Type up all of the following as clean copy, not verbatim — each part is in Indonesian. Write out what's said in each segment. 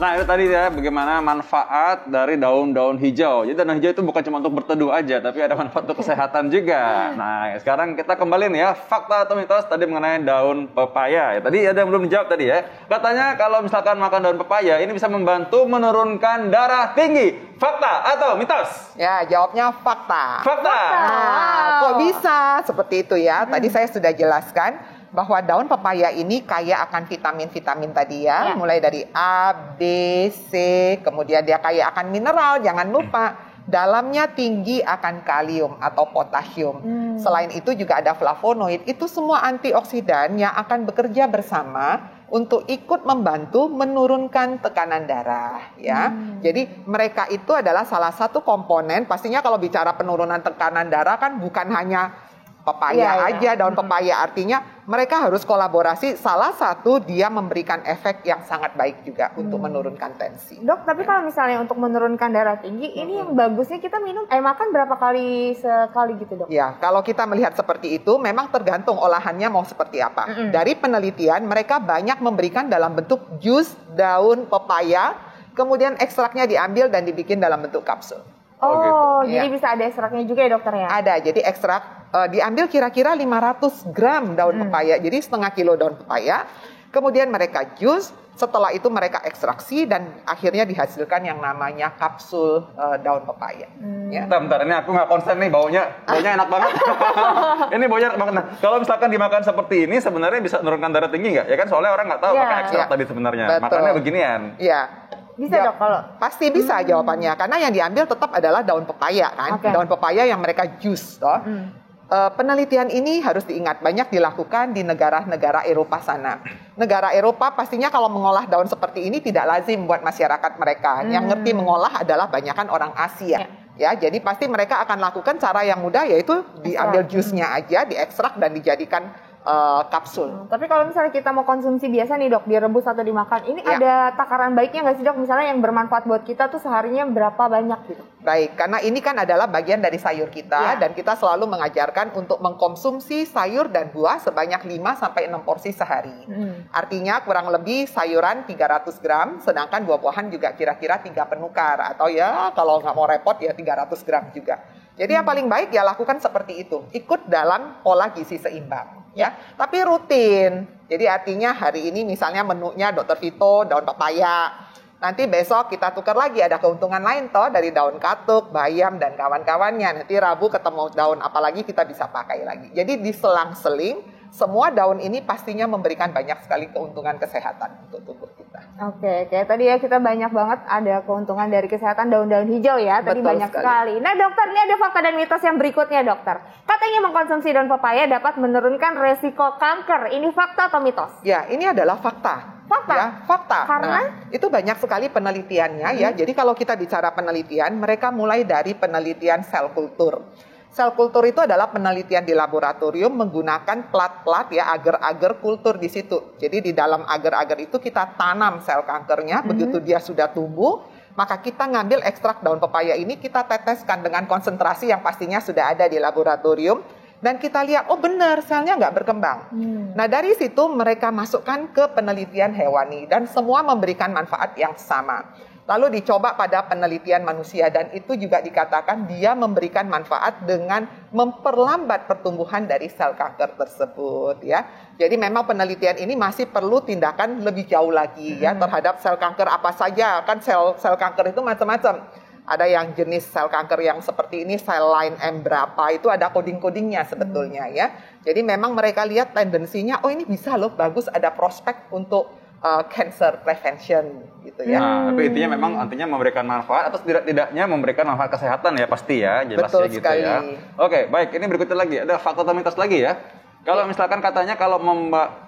Nah itu tadi ya bagaimana manfaat dari daun-daun hijau. Jadi daun hijau itu bukan cuma untuk berteduh aja, tapi ada manfaat untuk kesehatan juga. Nah sekarang kita kembali nih ya, fakta atau mitos tadi mengenai daun pepaya. Ya, tadi ada yang belum dijawab tadi ya. Katanya kalau misalkan makan daun pepaya ini bisa membantu menurunkan darah tinggi. Fakta atau mitos? Ya, jawabnya fakta. Fakta. Nah, kok bisa seperti itu ya? Tadi saya sudah jelaskan bahwa daun pepaya ini kaya akan vitamin-vitamin tadi ya, mulai dari A, B, C, kemudian dia kaya akan mineral, jangan lupa dalamnya tinggi akan kalium atau potasium. Selain itu juga ada flavonoid, itu semua antioksidan yang akan bekerja bersama untuk ikut membantu menurunkan tekanan darah ya. Jadi mereka itu adalah salah satu komponen, pastinya kalau bicara penurunan tekanan darah kan bukan hanya pepaya aja, daun pepaya, artinya mereka harus kolaborasi. Salah satu dia memberikan efek yang sangat baik juga untuk menurunkan tensi. Dok, tapi kalau misalnya untuk menurunkan darah tinggi, ini yang bagusnya kita makan berapa kali sekali gitu dok? Ya, kalau kita melihat seperti itu, memang tergantung olahannya mau seperti apa. Dari penelitian, mereka banyak memberikan dalam bentuk jus daun pepaya, kemudian ekstraknya diambil dan dibikin dalam bentuk kapsul. Oh, jadi bisa ada ekstraknya juga ya dokter ya? Ada, jadi ekstrak diambil kira-kira 500 gram daun pepaya, jadi setengah kilo daun pepaya. Kemudian mereka jus, setelah itu mereka ekstraksi dan akhirnya dihasilkan yang namanya kapsul daun pepaya. Ya. Bentar, ini aku nggak konsen nih baunya enak banget. Ini baunya enak banget. Nah, kalau misalkan dimakan seperti ini sebenarnya bisa menurunkan darah tinggi nggak? Ya kan soalnya orang nggak tahu pakai ekstrak tadi sebenarnya. Betul. Makannya beginian. Iya. Bisa dok kalau? Pasti bisa jawabannya, karena yang diambil tetap adalah daun pepaya kan, daun pepaya yang mereka jus toh. Penelitian ini harus diingat banyak dilakukan di negara-negara Eropa sana. Negara Eropa pastinya kalau mengolah daun seperti ini tidak lazim buat masyarakat mereka. Yang ngerti mengolah adalah banyakan orang Asia. Ya, jadi pasti mereka akan lakukan cara yang mudah, yaitu diambil jusnya aja, diekstrak dan dijadikan kapsul. Tapi kalau misalnya kita mau konsumsi biasa nih dok, direbus atau dimakan, ini ada takaran baiknya nggak sih dok? Misalnya yang bermanfaat buat kita tuh seharinya berapa banyak gitu? Baik, karena ini kan adalah bagian dari sayur kita dan kita selalu mengajarkan untuk mengkonsumsi sayur dan buah sebanyak 5-6 porsi sehari. Artinya kurang lebih sayuran 300 gram, sedangkan buah-buahan juga kira-kira 3 penukar. Atau ya kalau nggak mau repot ya 300 gram juga. Jadi yang paling baik ya lakukan seperti itu, ikut dalam pola gizi seimbang. Ya, tapi rutin. Jadi artinya hari ini misalnya menunya Dr. Vito daun pepaya. Nanti besok kita tukar lagi, ada keuntungan lain toh dari daun katuk, bayam dan kawan-kawannya. Nanti Rabu ketemu daun apalagi kita bisa pakai lagi. Jadi diselang-seling, semua daun ini pastinya memberikan banyak sekali keuntungan kesehatan untuk tubuh kita. Oke, tadi ya kita banyak banget ada keuntungan dari kesehatan daun-daun hijau ya. Tadi Betul banyak sekali. Nah dokter, ini ada fakta dan mitos yang berikutnya dokter. Katanya mengkonsumsi daun pepaya dapat menurunkan resiko kanker. Ini fakta atau mitos? Ya, ini adalah fakta. Fakta? Ya, fakta. Karena? Nah, itu banyak sekali penelitiannya ya. Jadi kalau kita bicara penelitian, mereka mulai dari penelitian sel kultur. Sel kultur itu adalah penelitian di laboratorium menggunakan plat-plat ya, agar-agar kultur di situ. Jadi di dalam agar-agar itu kita tanam sel kankernya, begitu dia sudah tumbuh, maka kita ngambil ekstrak daun pepaya ini, kita teteskan dengan konsentrasi yang pastinya sudah ada di laboratorium, dan kita lihat, oh benar, selnya nggak berkembang. Nah dari situ mereka masukkan ke penelitian hewani, dan semua memberikan manfaat yang sama. Lalu dicoba pada penelitian manusia dan itu juga dikatakan dia memberikan manfaat dengan memperlambat pertumbuhan dari sel kanker tersebut ya. Jadi memang penelitian ini masih perlu tindakan lebih jauh lagi ya terhadap sel kanker apa saja. Kan sel kanker itu macam-macam. Ada yang jenis sel kanker yang seperti ini, sel line M berapa, itu ada coding-codingnya sebetulnya ya. Jadi memang mereka lihat tendensinya, oh ini bisa loh, bagus ada prospek untuk cancer prevention gitu ya. Nah, tapi intinya memang artinya memberikan manfaat atau tidak-tidaknya memberikan manfaat kesehatan ya pasti ya, jelas Betul ya gitu sekali. ya. Oke, baik, ini berikutnya lagi ada fakta atau mitos lagi ya. Kalau misalkan katanya kalau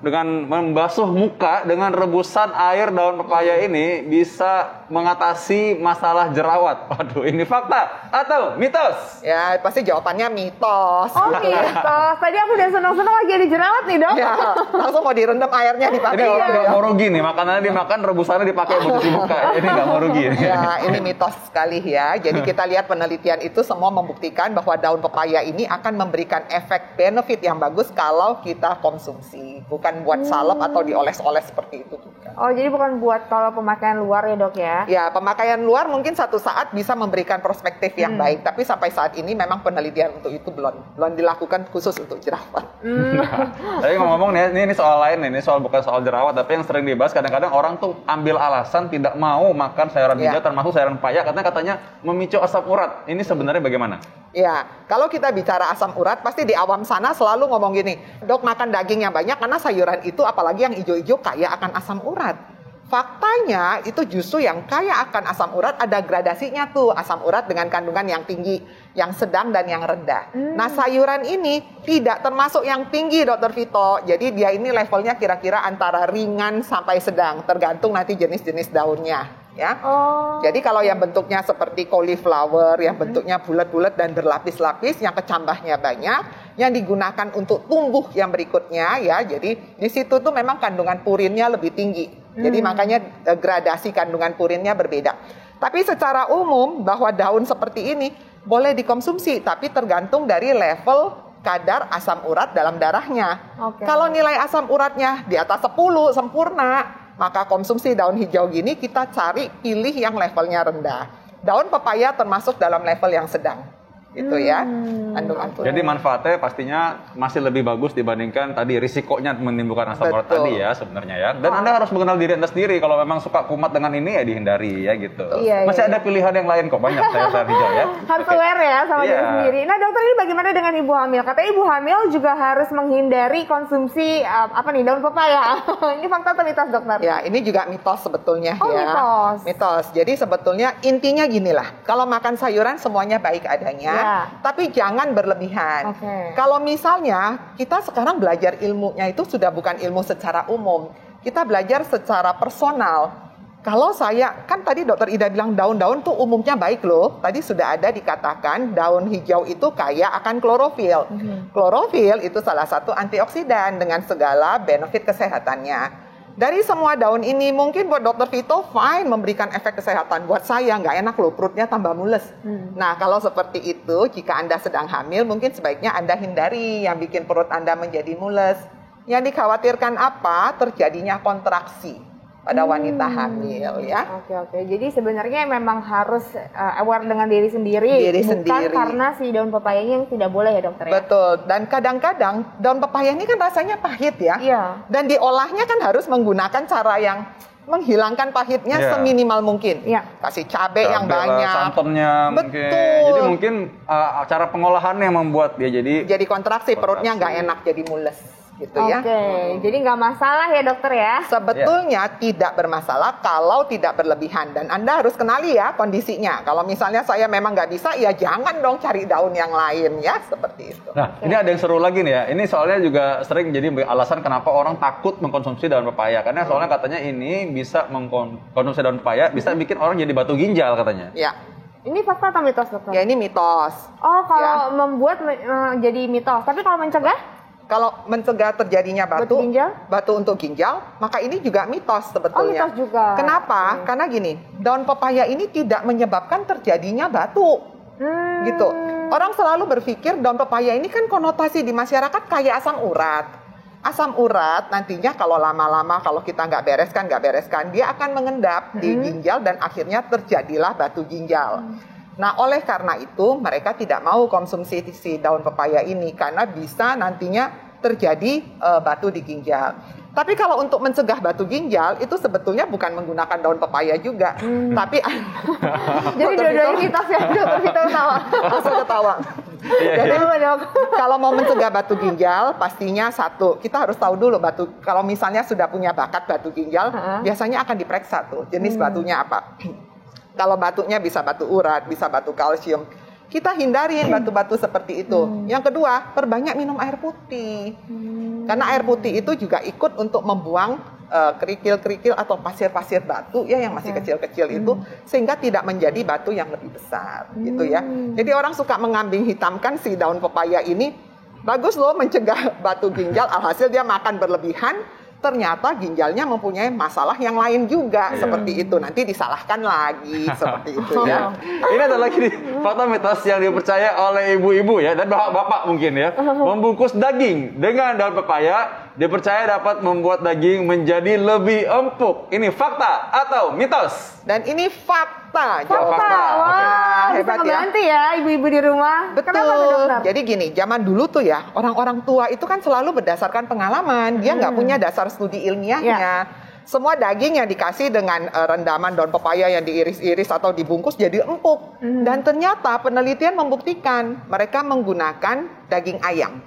dengan membasuh muka dengan rebusan air daun pepaya ini bisa mengatasi masalah jerawat? Waduh, ini fakta atau mitos? Ya, pasti jawabannya mitos. Oh mitos. Tadi aku udah senang-senang lagi ada jerawat nih dok. Ya, langsung mau direndam airnya dipakai. Ini nggak mau rugi nih, makanannya dimakan, rebusannya dipakai buat cuci muka. Ini nggak mau rugi. Ya, ini mitos sekali ya. Jadi kita lihat penelitian itu semua membuktikan bahwa daun pepaya ini akan memberikan efek benefit yang bagus kalau kita konsumsi. Bukan buat salep atau dioles-oles seperti itu. Oh jadi bukan buat kalau pemakaian luar ya dok ya? Ya, pemakaian luar mungkin satu saat bisa memberikan perspektif yang baik. Tapi sampai saat ini memang penelitian untuk itu belum dilakukan khusus untuk jerawat. Tapi ngomong nih, ini soal lain nih, ini soal bukan soal jerawat, tapi yang sering dibahas kadang-kadang orang tuh ambil alasan tidak mau makan sayuran hijau, termasuk sayuran pepaya, karena katanya memicu asam urat. Ini sebenarnya bagaimana? Ya, kalau kita bicara asam urat, pasti di awam sana selalu ngomong gini, dok makan daging yang banyak karena sayuran itu apalagi yang hijau-hijau kaya akan asam urat. Faktanya itu justru yang kaya akan asam urat ada gradasinya tuh, asam urat dengan kandungan yang tinggi, yang sedang dan yang rendah. Nah sayuran ini tidak termasuk yang tinggi Dr. Vito, jadi dia ini levelnya kira-kira antara ringan sampai sedang, tergantung nanti jenis-jenis daunnya. Ya, jadi kalau yang bentuknya seperti cauliflower, yang bentuknya bulat-bulat dan berlapis-lapis, yang kecambahnya banyak, yang digunakan untuk tumbuh yang berikutnya, ya, jadi di situ tuh memang kandungan purinnya lebih tinggi. Jadi makanya gradasi kandungan purinnya berbeda. Tapi secara umum bahwa daun seperti ini boleh dikonsumsi, tapi tergantung dari level kadar asam urat dalam darahnya. Kalau nilai asam uratnya di atas 10 sempurna, maka konsumsi daun hijau gini kita cari pilih yang levelnya rendah. Daun pepaya termasuk dalam level yang sedang. Itu ya. Jadi manfaatnya pastinya masih lebih bagus dibandingkan tadi risikonya menimbulkan asam urat tadi ya sebenarnya ya. Dan Anda harus mengenal diri Anda sendiri. Kalau memang suka kumat dengan ini ya dihindari ya gitu. Masih ada pilihan yang lain kok, banyak sayur hijau ya. Harus aware ya sama diri sendiri. Nah dokter, ini bagaimana dengan ibu hamil? Katanya ibu hamil juga harus menghindari konsumsi daun pepaya. Ini fakta atau mitos dokter? Ya ini juga mitos sebetulnya ya. Mitos. Jadi sebetulnya intinya ginilah. Kalau makan sayuran semuanya baik adanya. Tapi jangan berlebihan. Kalau misalnya kita sekarang belajar ilmunya itu sudah bukan ilmu secara umum. Kita belajar secara personal. Kalau saya, kan tadi dokter Ida bilang daun-daun tuh umumnya baik loh. Tadi sudah ada dikatakan daun hijau itu kaya akan klorofil. Klorofil itu salah satu antioksidan dengan segala benefit kesehatannya. Dari semua daun ini mungkin buat Dr. Vito fine memberikan efek kesehatan. Buat saya nggak enak loh, perutnya tambah mules. Nah kalau seperti itu, jika Anda sedang hamil mungkin sebaiknya Anda hindari yang bikin perut Anda menjadi mules. Yang dikhawatirkan apa? Terjadinya kontraksi pada wanita hamil ya. Oke. Jadi sebenarnya memang harus aware dengan diri sendiri. Bukan karena si daun pepayanya yang tidak boleh ya dokter ya. Betul. Dan kadang-kadang daun pepaya ini kan rasanya pahit ya. Dan diolahnya kan harus menggunakan cara yang menghilangkan pahitnya seminimal mungkin. Kasih cabai yang banyak. Santannya mungkin. Jadi mungkin cara pengolahannya membuat dia jadi kontraksi. Perutnya nggak enak, jadi mules. Gitu ya. Jadi nggak masalah ya dokter ya? Sebetulnya tidak bermasalah kalau tidak berlebihan. Dan Anda harus kenali ya kondisinya. Kalau misalnya saya memang nggak bisa, ya jangan dong cari daun yang lain ya. Seperti itu. Nah, ini ada yang seru lagi nih ya. Ini soalnya juga sering jadi alasan kenapa orang takut mengkonsumsi daun pepaya. Karena soalnya katanya ini bisa mengkonsumsi daun pepaya, bisa bikin orang jadi batu ginjal katanya. Ya. Ini fakta atau mitos dokter? Ya ini mitos. Oh, kalau membuat jadi mitos. Tapi kalau mencegah? Kalau mencegah terjadinya batu untuk ginjal, maka ini juga mitos sebetulnya. Mitos juga. Kenapa? Karena gini, daun pepaya ini tidak menyebabkan terjadinya batu. Gitu. Orang selalu berpikir daun pepaya ini kan konotasi di masyarakat kayak asam urat. Asam urat nantinya kalau lama-lama kalau kita nggak bereskan, dia akan mengendap di ginjal dan akhirnya terjadilah batu ginjal. Nah, oleh karena itu mereka tidak mau konsumsi si daun pepaya ini karena bisa nantinya terjadi batu di ginjal. Tapi kalau untuk mencegah batu ginjal itu sebetulnya bukan menggunakan daun pepaya juga, tapi jadi dua-duanya mitos ya, dokter Vito ketawa. Langsung ketawa. Jadi kalau mau mencegah batu ginjal pastinya satu, kita harus tahu dulu kalau misalnya sudah punya bakat batu ginjal, biasanya akan diperiksa tuh jenis batunya apa. Kalau batunya bisa batu urat, bisa batu kalsium, kita hindarin batu-batu seperti itu. Yang kedua, perbanyak minum air putih. Karena air putih itu juga ikut untuk membuang kerikil-kerikil atau pasir-pasir batu ya yang masih kecil-kecil itu, sehingga tidak menjadi batu yang lebih besar gitu ya. Jadi orang suka mengambing hitamkan si daun pepaya ini, bagus loh mencegah batu ginjal, alhasil dia makan berlebihan, ternyata ginjalnya mempunyai masalah yang lain juga seperti itu. Nanti disalahkan lagi seperti itu ya. Ini adalah lagi fakta mitos yang dipercaya oleh ibu-ibu ya dan bapak-bapak mungkin ya. Membungkus daging dengan daun pepaya dipercaya dapat membuat daging menjadi lebih empuk. Ini fakta atau mitos? Dan ini fakta. Fakta. Wah, bisa hebat ngebantu ya ibu-ibu di rumah. Betul. Kenapa tuh, dokter? Jadi gini, zaman dulu tuh ya, orang-orang tua itu kan selalu berdasarkan pengalaman. Dia nggak punya dasar studi ilmiahnya. Semua daging yang dikasih dengan rendaman daun pepaya yang diiris-iris atau dibungkus jadi empuk. Dan ternyata penelitian membuktikan mereka menggunakan daging ayam.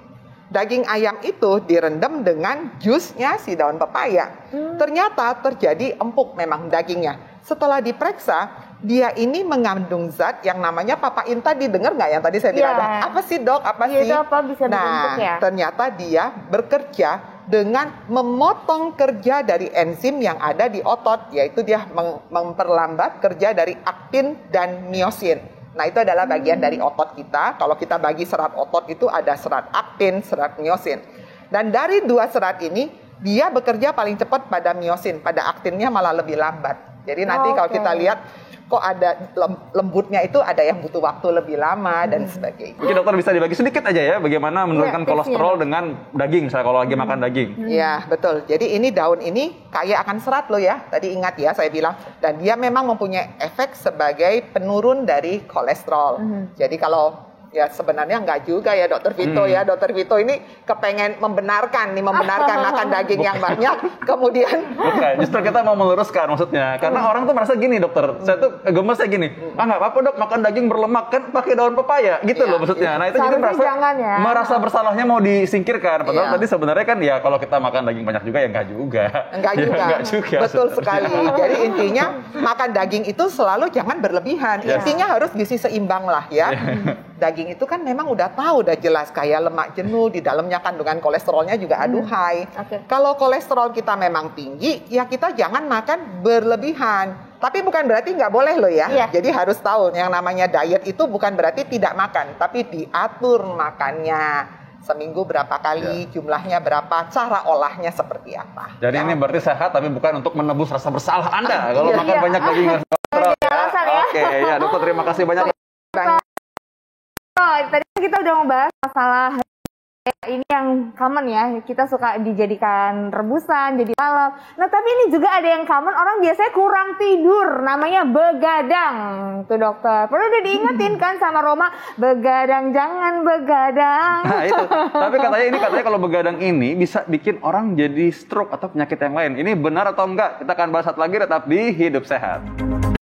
Daging ayam itu direndam dengan jusnya si daun pepaya. Ternyata terjadi empuk memang dagingnya. Setelah diperiksa, dia ini mengandung zat yang namanya papain tadi. Dengar nggak yang tadi saya bilang? Apa sih dok? Apa sih? Itu apa bisa dibentuk ya? Ternyata dia bekerja dengan memotong kerja dari enzim yang ada di otot. Yaitu dia memperlambat kerja dari aktin dan miosin. Nah, itu adalah bagian dari otot kita. Kalau kita bagi serat otot itu ada serat aktin, serat miosin. Dan dari dua serat ini, dia bekerja paling cepat pada miosin. Pada aktinnya malah lebih lambat. Jadi nanti kalau kita lihat, kok ada lembutnya itu ada yang butuh waktu lebih lama dan sebagainya. Mungkin dokter bisa dibagi sedikit aja ya bagaimana menurunkan kolesterol dengan daging misalnya kalau lagi makan daging. Ya betul. Jadi ini daun ini kaya akan serat loh ya. Tadi ingat ya saya bilang. Dan dia memang mempunyai efek sebagai penurun dari kolesterol. Jadi kalau ya sebenarnya enggak juga ya Dokter Vito ya. Dokter Vito ini kepengen membenarkan makan daging yang banyak. Kemudian Bukan, justru kita mau meluruskan maksudnya. Karena orang tuh merasa gini dokter, saya tuh gemesnya gini, nggak apa-apa dok makan daging berlemak kan pakai daun pepaya gitu loh maksudnya. Nah itu jadi merasa bersalahnya mau disingkirkan. Padahal tadi sebenarnya kan ya kalau kita makan daging banyak juga ya enggak juga. Enggak juga. Betul sekali. Jadi intinya makan daging itu selalu jangan berlebihan. Intinya harus gizi seimbang lah ya. Daging itu kan memang udah tahu, udah jelas kayak lemak jenuh, di dalamnya kandungan kolesterolnya juga aduhai. Kalau kolesterol kita memang tinggi, ya kita jangan makan berlebihan. Tapi bukan berarti nggak boleh loh ya. Jadi harus tahu yang namanya diet itu bukan berarti tidak makan, tapi diatur makannya. Seminggu berapa kali, jumlahnya berapa, cara olahnya seperti apa. Jadi ini berarti sehat tapi bukan untuk menebus rasa bersalah Anda kalau makan banyak daging kolesterol. Oke, ya dokter terima kasih banyak. Tadi kita udah membahas masalah ini yang common ya, kita suka dijadikan rebusan, jadi lalap. Nah tapi ini juga ada yang common, orang biasanya kurang tidur, namanya begadang. Tuh dokter, perlu udah diingetin kan sama Roma, begadang jangan begadang. Nah itu, tapi katanya kalau begadang ini bisa bikin orang jadi stroke atau penyakit yang lain. Ini benar atau enggak? Kita akan bahas satu lagi, tetap di Hidup Sehat.